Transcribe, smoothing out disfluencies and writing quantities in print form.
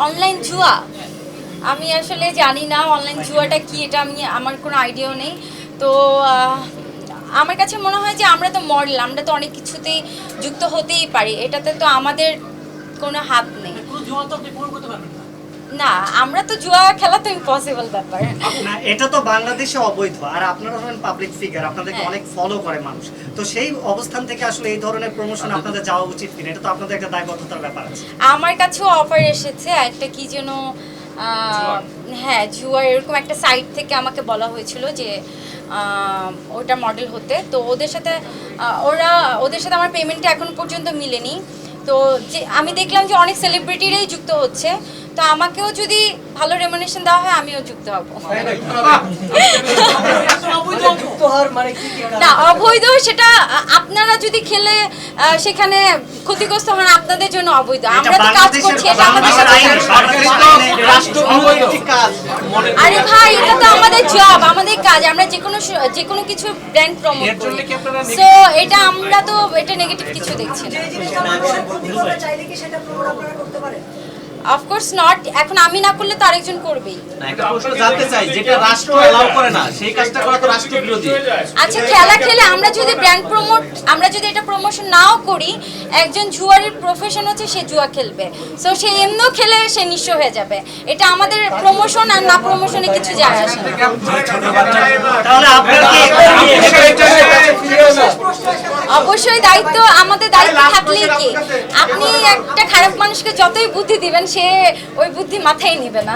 Online জুয়া আমি আসলে জানি না অনলাইন জুয়াটা কি, এটা আমার কোনো আইডিয়াও নেই। তো আমার কাছে মনে হয় যে আমরা তো মডেল, আমরা তো অনেক কিছুতেই যুক্ত হতেই পারি, এটাতে তো আমাদের কোনো হাত নেই। না, আমরা তো জুয়া খেলা তো ইম্পসিবল ব্যাপার না, এটা তো বাংলাদেশে অবৈধ, আর আপনারা হলেন পাবলিক ফিগার, আপনাদেরকে অনেক ফলো করে মানুষ, তো সেই অবস্থান থেকে আসলে এই ধরনের প্রমোশন আপনাদের যাওয়া উচিত কিনা, এটা তো আপনাদের একটা দায়বদ্ধতার ব্যাপার আছে। আমার কাছেও অফার এসেছে একটা কি যেন হ্যাঁ জুয়ার এরকম একটা সাইট থেকে আমাকে বলা হয়েছিল যে ওটা মডেল হতে, তো ওদের সাথে আমার পেমেন্টটা এখন পর্যন্ত মিলেনি। তো যে আমি দেখলাম যে অনেক সেলিব্রিটিরাই যুক্ত হচ্ছে, তো আমাকেও যদি ভালো রেমুনেশন দেওয়া হয় আমিও যুক্ত হব। না অবৈধ, সেটা আপনারা যদি খেলে সেখানে ক্ষতিগ্রস্ত হন আপনাদের জন্য অবৈধ। আমরা তো কাজ করছি, এটা আমাদের আরে ভাই, এটা তো আমাদের জব, আমাদের কাজ, আমরা যে কোনো কিছু ব্র্যান্ড প্রমোট করি। সো এটা আমরা তো এটা নেগেটিভ কিছু দেখছি না। অফকোর্স নট, এখন আমি না করলে তো আরেকজন করবেই। একটা প্রশ্ন জানতে চাই, যেটা রাষ্ট্র এলাও করে না সেই কাজটা করা তো রাষ্ট্রবিরোধী। আচ্ছা, খেলা খেলে আমরা যদি ব্র্যান্ড প্রমোট, আমরা যদি এটা প্রমোশন নাও করি, একজন জুয়ারের প্রফেশন হচ্ছে সে জুয়া খেলবে, সো সে এমনিও খেলে সে নিঃস্ব হয়ে যাবে। এটা আমাদের প্রমোশন আর না প্রমোশনে কিছু যায় আসে না। তাহলে আপনারা অবশ্যই দায়িত্ব, আমাদের দায়িত্ব থাকলেই কি, আপনি একটা খারাপ মানুষকে যতই বুদ্ধি দিবেন সে ওই বুদ্ধি মাথায় নেবে না।